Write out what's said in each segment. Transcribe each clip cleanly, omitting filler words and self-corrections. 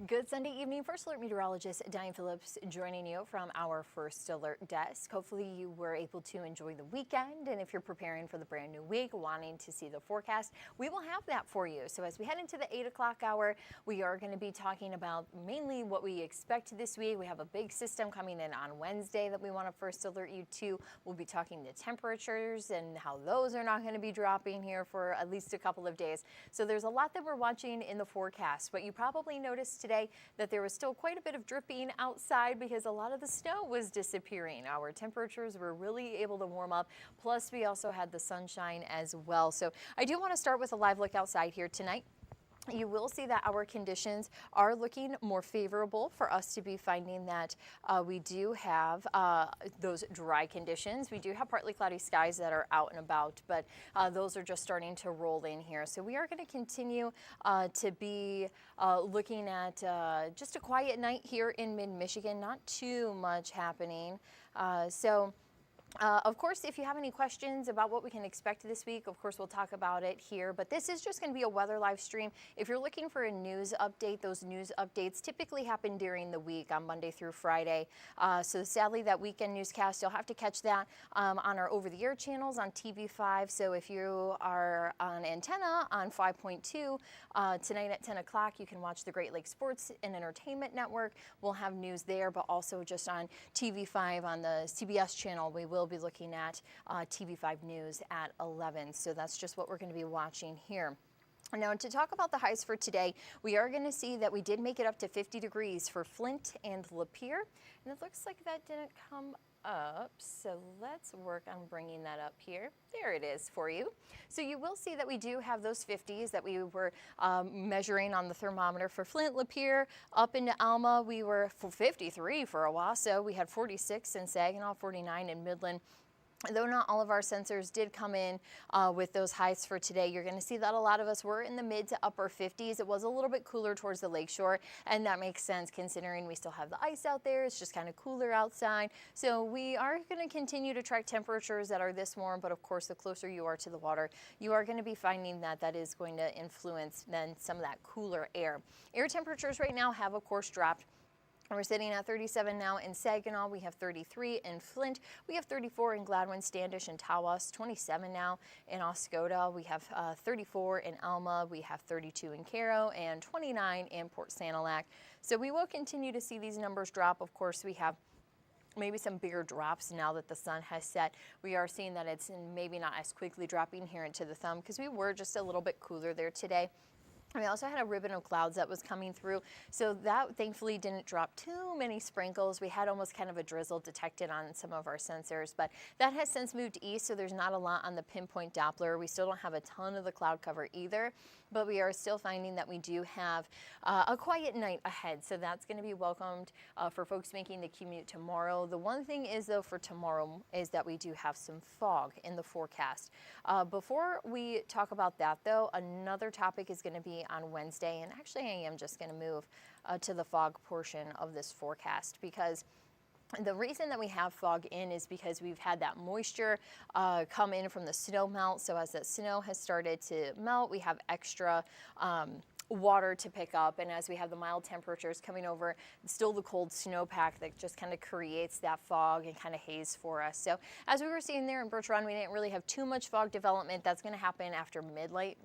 Good Sunday evening. First Alert meteorologist Diane Phillips joining you from our First Alert desk. Hopefully you were able to enjoy the weekend, and if you're preparing for the brand new week, wanting to see the forecast, we will have that for you. So as we head into the 8 o'clock hour, we are going to be talking about mainly what we expect this week. We have a big system coming in on Wednesday that we want to first alert you to. We'll be talking the temperatures and how those are not going to be dropping here for at least a couple of days. So there's a lot that we're watching in the forecast, but you probably noticed today that there was still quite a bit of dripping outside because a lot of the snow was disappearing. Our temperatures were really able to warm up. Plus, we also had the sunshine as well. So I do want to start with a live look outside here tonight. You will see that our conditions are looking more favorable for us to be finding that we do have those dry conditions. We do have partly cloudy skies that are out and about, but those are just starting to roll in here. So we are going to continue to be looking at just a quiet night here in mid-Michigan, not too much happening. Of course, if you have any questions about what we can expect this week, of course, we'll talk about it here. But this is just going to be a weather live stream. If you're looking for a news update, those news updates typically happen during the week on Monday through Friday. So sadly, that weekend newscast, you'll have to catch that on our over-the-air channels on TV5. So if you are on antenna on 5.2, tonight at 10 o'clock, you can watch the Great Lakes Sports and Entertainment Network. We'll have news there, but also just on TV5 on the CBS channel, we will be looking at TV5 News at 11. So that's just what we're going to be watching here. Now, to talk about the highs for today, we are going to see that we did make it up to 50 degrees for Flint and Lapeer. And it looks like that didn't come up, so let's work on bringing that up here. There it is for you. So you will see that we do have those 50s that we were measuring on the thermometer for Flint, Lapeer. Up into Alma, we were 53 for a while, so we had 46 in Saginaw, 49 in Midland. Though not all of our sensors did come in with those highs for today, you're going to see that a lot of us were in the mid to upper 50s. It was a little bit cooler towards the lakeshore, and that makes sense considering we still have the ice out there. It's just kind of cooler outside. So we are going to continue to track temperatures that are this warm, but of course, the closer you are to the water, you are going to be finding that that is going to influence then some of that cooler air. Air temperatures right now have, of course, dropped. We're sitting at 37 now in Saginaw. We have 33 in Flint. We have 34 in Gladwin, Standish, and Tawas. 27 now in Oscoda. We have 34 in Alma. We have 32 in Cairo and 29 in Port Sanilac. So we will continue to see these numbers drop. Of course, we have maybe some bigger drops now that the sun has set. We are seeing that it's maybe not as quickly dropping here into the thumb because we were just a little bit cooler there today. We also had a ribbon of clouds that was coming through, so that thankfully didn't drop too many sprinkles. We had almost kind of a drizzle detected on some of our sensors, but that has since moved east, so there's not a lot on the pinpoint Doppler. We still don't have a ton of the cloud cover either, but we are still finding that we do have a quiet night ahead, so that's going to be welcomed for folks making the commute tomorrow. The one thing is, though, for tomorrow is that we do have some fog in the forecast. Before we talk about that, though, another topic is going to be on Wednesday, and actually I am just going to move to the fog portion of this forecast because the reason that we have fog in is because we've had that moisture come in from the snow melt. So as that snow has started to melt, we have extra water to pick up, and as we have the mild temperatures coming over, still the cold snowpack that just kind of creates that fog and kind of haze for us. So as we were seeing there in Birch Run, we didn't really have too much fog development. That's going to happen after midnight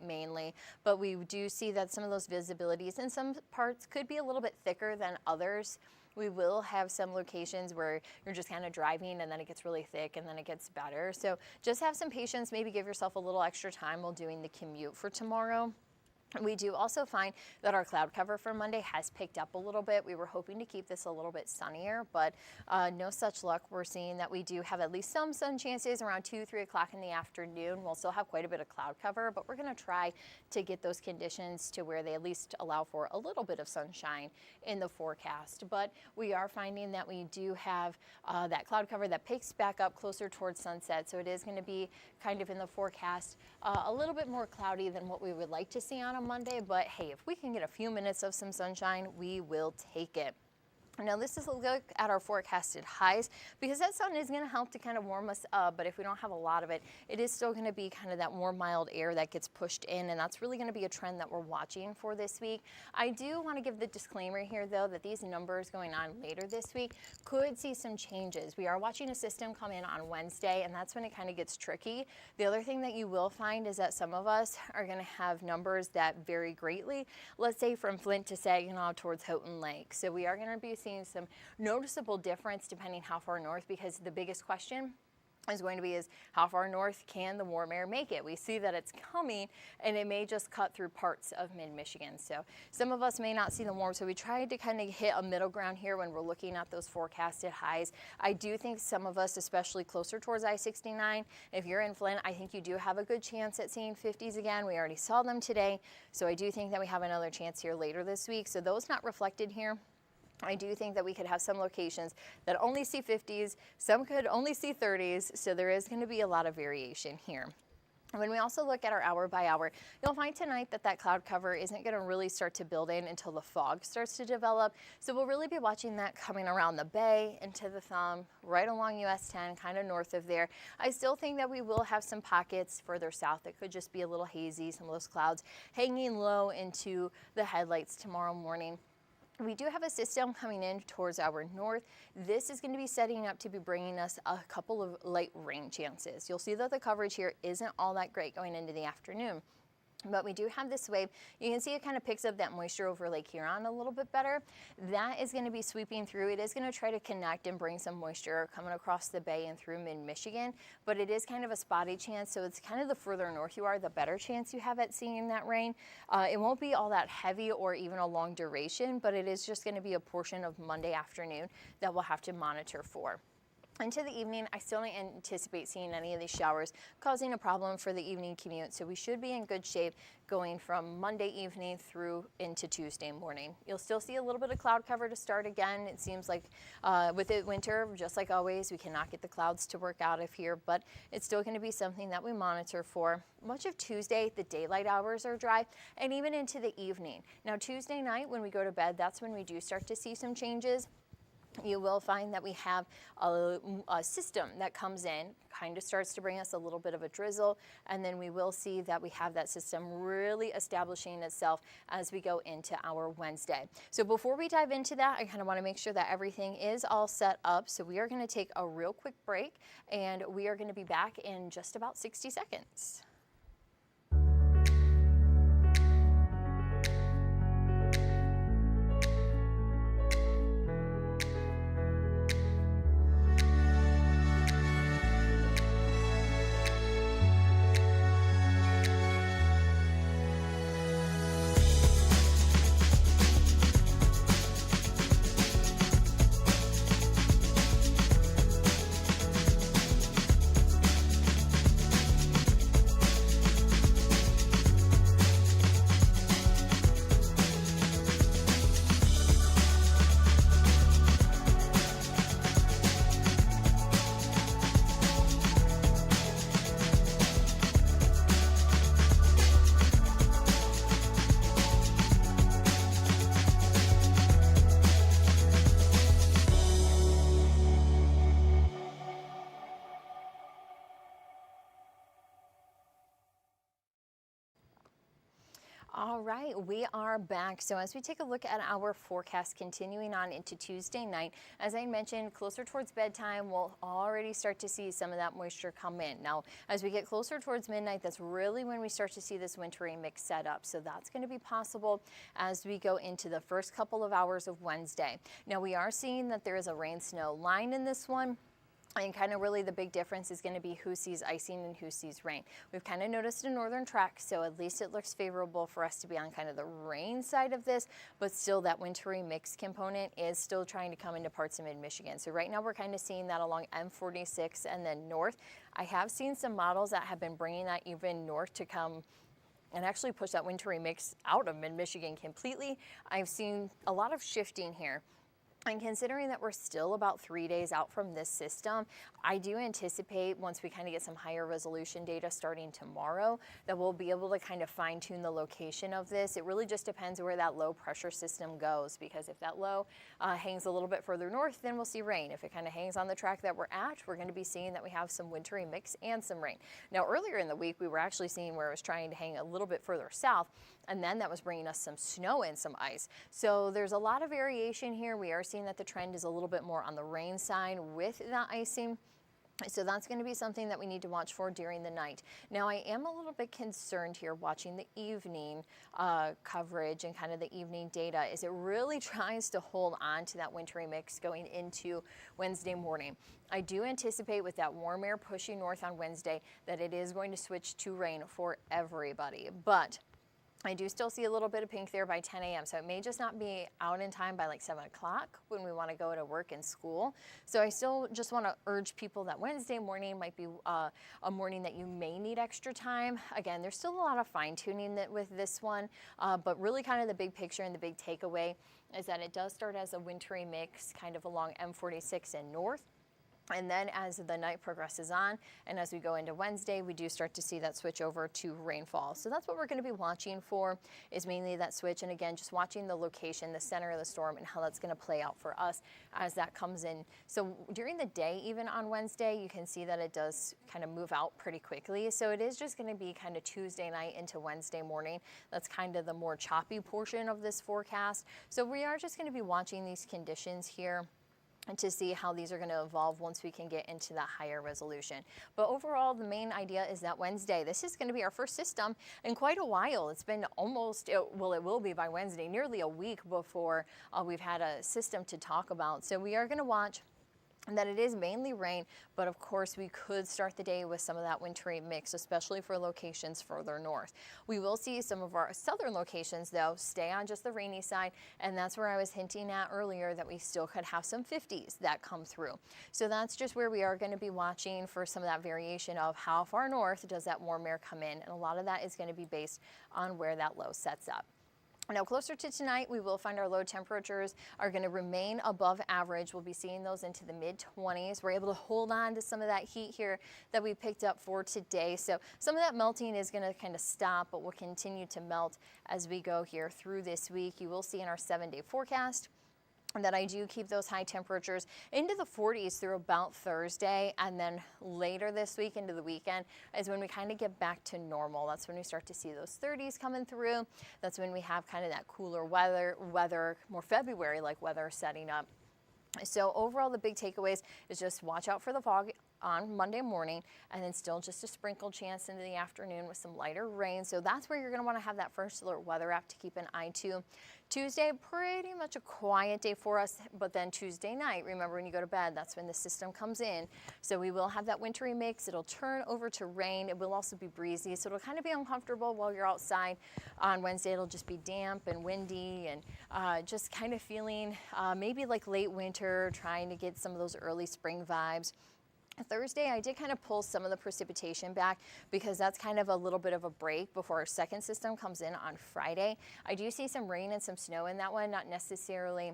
mainly, but we do see that some of those visibilities in some parts could be a little bit thicker than others. We will have some locations where you're just kind of driving and then it gets really thick and then it gets better. So just have some patience, maybe give yourself a little extra time while doing the commute for tomorrow. We do also find that our cloud cover for Monday has picked up a little bit. We were hoping to keep this a little bit sunnier, but no such luck. We're seeing that we do have at least some sun chances around 2, 3 o'clock in the afternoon. We'll still have quite a bit of cloud cover, but we're going to try to get those conditions to where they at least allow for a little bit of sunshine in the forecast. But we are finding that we do have that cloud cover that picks back up closer towards sunset. So it is going to be kind of in the forecast a little bit more cloudy than what we would like to see on a Monday, but hey, if we can get a few minutes of some sunshine, we will take it. Now this is a look at our forecasted highs because that sun is going to help to kind of warm us up, but if we don't have a lot of it, it is still going to be kind of that warm, mild air that gets pushed in, and that's really going to be a trend that we're watching for this week. I do want to give the disclaimer here though that these numbers going on later this week could see some changes. We are watching a system come in on Wednesday, and that's when it kind of gets tricky. The other thing that you will find is that some of us are going to have numbers that vary greatly. Let's say from Flint to Saginaw towards Houghton Lake. So we are going to be seeing some noticeable difference depending how far north, because the biggest question is going to be how far north can the warm air make it? We see that it's coming, and it may just cut through parts of mid-Michigan. So some of us may not see the warm, so we tried to kind of hit a middle ground here when we're looking at those forecasted highs. I do think some of us, especially closer towards I-69, if you're in Flint, I think you do have a good chance at seeing 50s again. We already saw them today, so I do think that we have another chance here later this week. So those not reflected here. I do think that we could have some locations that only see 50s, some could only see 30s, so there is going to be a lot of variation here. When we also look at our hour by hour, you'll find tonight that cloud cover isn't going to really start to build in until the fog starts to develop. So we'll really be watching that coming around the bay, into the thumb, right along US 10, kind of north of there. I still think that we will have some pockets further south that could just be a little hazy, some of those clouds hanging low into the headlights tomorrow morning. We do have a system coming in towards our north. This is going to be setting up to be bringing us a couple of light rain chances. You'll see that the coverage here isn't all that great going into the afternoon. But we do have this wave. You can see it kind of picks up that moisture over Lake Huron a little bit better. That is going to be sweeping through. It is going to try to connect and bring some moisture coming across the bay and through mid-Michigan, but it is kind of a spotty chance, so it's kind of the further north you are, the better chance you have at seeing that rain. It won't be all that heavy or even a long duration, but it is just going to be a portion of Monday afternoon that we'll have to monitor for. Into the evening, I still don't anticipate seeing any of these showers causing a problem for the evening commute, so we should be in good shape going from Monday evening through into Tuesday morning. You'll still see a little bit of cloud cover to start again. It seems like with it winter, just like always, we cannot get the clouds to work out of here, but it's still going to be something that we monitor for. Much of Tuesday, the daylight hours are dry, and even into the evening. Now, Tuesday night, when we go to bed, that's when we do start to see some changes. You will find that we have a system that comes in, kind of starts to bring us a little bit of a drizzle, and then we will see that we have that system really establishing itself as we go into our Wednesday. So before we dive into that, I kind of want to make sure that everything is all set up. So we are going to take a real quick break, and we are going to be back in just about 60 seconds. All right, we are back. So as we take a look at our forecast continuing on into Tuesday night, as I mentioned, closer towards bedtime, we'll already start to see some of that moisture come in. Now, as we get closer towards midnight, that's really when we start to see this wintry mix set up. So that's going to be possible as we go into the first couple of hours of Wednesday. Now, we are seeing that there is a rain-snow line in this one. And kind of really the big difference is going to be who sees icing and who sees rain. We've kind of noticed a northern track, so at least it looks favorable for us to be on kind of the rain side of this, but still that wintry mix component is still trying to come into parts of mid-Michigan. So right now we're kind of seeing that along M46 and then north. I have seen some models that have been bringing that even north to come and actually push that wintry mix out of mid-Michigan completely. I've seen a lot of shifting here. And considering that we're still about 3 days out from this system, I do anticipate once we kind of get some higher resolution data starting tomorrow that we'll be able to kind of fine tune the location of this. It really just depends where that low pressure system goes, because if that low hangs a little bit further north, then we'll see rain. If it kind of hangs on the track that we're at, we're going to be seeing that we have some wintry mix and some rain. Now, earlier in the week, we were actually seeing where it was trying to hang a little bit further south, and then that was bringing us some snow and some ice. So there's a lot of variation here. We are seeing that the trend is a little bit more on the rain side with the icing. So that's going to be something that we need to watch for during the night. Now, I am a little bit concerned here watching the evening coverage and kind of the evening data, is it really tries to hold on to that wintry mix going into Wednesday morning. I do anticipate with that warm air pushing north on Wednesday that it is going to switch to rain for everybody. But I do still see a little bit of pink there by 10 a.m. So it may just not be out in time by like 7 o'clock when we want to go to work and school. So I still just want to urge people that Wednesday morning might be a morning that you may need extra time. Again, there's still a lot of fine tuning with this one, but really kind of the big picture and the big takeaway is that it does start as a wintry mix kind of along M46 and north. And then as the night progresses on and as we go into Wednesday, we do start to see that switch over to rainfall. So that's what we're going to be watching for, is mainly that switch. And again, just watching the location, the center of the storm, and how that's going to play out for us as that comes in. So during the day, even on Wednesday, you can see that it does kind of move out pretty quickly. So it is just going to be kind of Tuesday night into Wednesday morning. That's kind of the more choppy portion of this forecast. So we are just going to be watching these conditions here and to see how these are going to evolve once we can get into that higher resolution. But overall, the main idea is that Wednesday, this is going to be our first system in quite a while. It's been almost, well, it will be by Wednesday, nearly a week before we've had a system to talk about. So we are going to watch that it is mainly rain, but of course we could start the day with some of that wintry mix, especially for locations further north. We will see some of our southern locations, though, stay on just the rainy side, and that's where I was hinting at earlier that we still could have some 50s that come through. So that's just where we are going to be watching for some of that variation of how far north does that warm air come in, and a lot of that is going to be based on where that low sets up. Now, closer to tonight, we will find our low temperatures are going to remain above average. We'll be seeing those into the mid-20s. We're able to hold on to some of that heat here that we picked up for today. So some of that melting is going to kind of stop, but will continue to melt as we go here through this week. You will see in our 7-day forecast that I do keep those high temperatures into the 40s through about Thursday, and then later this week into the weekend is when we kind of get back to normal. That's when we start to see those 30s coming through. That's when we have kind of that cooler weather, more February-like weather setting up. So overall, the big takeaways is just watch out for the fog on Monday morning, and then still just a sprinkle chance into the afternoon with some lighter rain. So that's where you're going to want to have that First Alert weather app to keep an eye to. Tuesday, pretty much a quiet day for us, but then Tuesday night, remember when you go to bed, that's when the system comes in. So we will have that wintry mix. It'll turn over to rain. It will also be breezy, so it'll kind of be uncomfortable while you're outside. On Wednesday, it'll just be damp and windy and just kind of feeling maybe like late winter, trying to get some of those early spring vibes. Thursday, I did kind of pull some of the precipitation back because that's kind of a little bit of a break before our second system comes in on Friday. I do see some rain and some snow in that one, not necessarily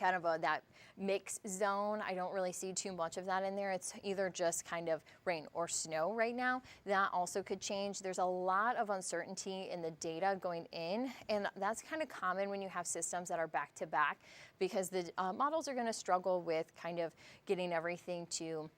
kind of that mix zone. I don't really see too much of that in there. It's either just kind of rain or snow right now. That also could change. There's a lot of uncertainty in the data going in, and that's kind of common when you have systems that are back to back, because the models are going to struggle with kind of getting everything to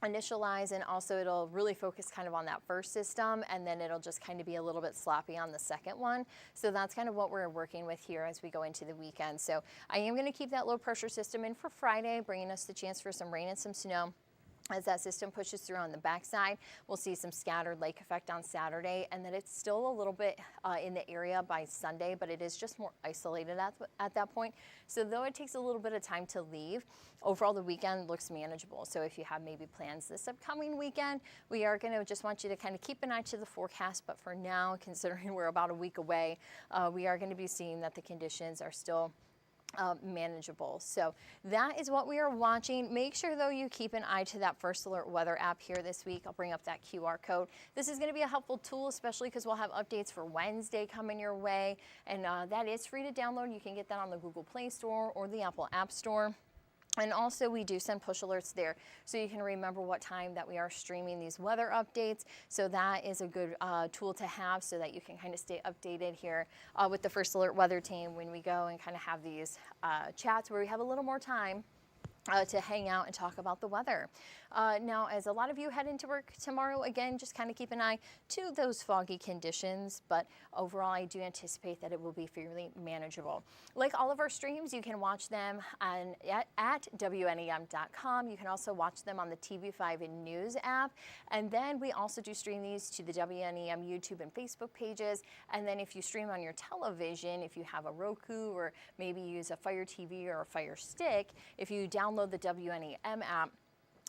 initialize, and also it'll really focus kind of on that first system, and then it'll just kind of be a little bit sloppy on the second one. So that's kind of what we're working with here as we go into the weekend. So I am going to keep that low pressure system in for Friday, bringing us the chance for some rain and some snow. As that system pushes through on the backside, we'll see some scattered lake effect on Saturday, and then it's still a little bit in the area by Sunday, but it is just more isolated at that point. So though it takes a little bit of time to leave, overall the weekend looks manageable. So if you have maybe plans this upcoming weekend, we are going to just want you to kind of keep an eye to the forecast. But for now, considering we're about a week away, we are going to be seeing that the conditions are still manageable. So that is what we are watching. Make sure though you keep an eye to that First Alert weather app here this week. I'll bring up that QR code. This is going to be a helpful tool, especially because we'll have updates for Wednesday coming your way, and that is free to download. You can get that on the Google Play Store or the Apple App Store. And also we do send push alerts there so you can remember what time that we are streaming these weather updates. So that is a good tool to have so that you can kind of stay updated here with the First Alert weather team when we go and kind of have these chats where we have a little more time to hang out and talk about the weather. Now, as a lot of you head into work tomorrow, again, just kind of keep an eye to those foggy conditions, but overall, I do anticipate that it will be fairly manageable. Like all of our streams, you can watch them at WNEM.com. You can also watch them on the TV5 and News app, and then we also do stream these to the WNEM YouTube and Facebook pages, and then if you stream on your television, if you have a Roku or maybe use a Fire TV or a Fire Stick, if you download the WNEM app,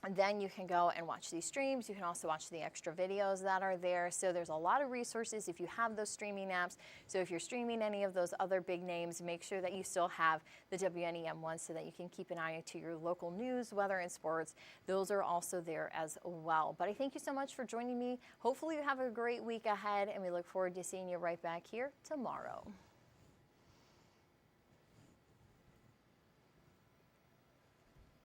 and then you can go and watch these streams. You can also watch the extra videos that are there. So there's a lot of resources if you have those streaming apps. So if you're streaming any of those other big names, make sure that you still have the WNEM one so that you can keep an eye to your local news, weather, and sports. Those are also there as well. But I thank you so much for joining me. Hopefully you have a great week ahead, and we look forward to seeing you right back here tomorrow.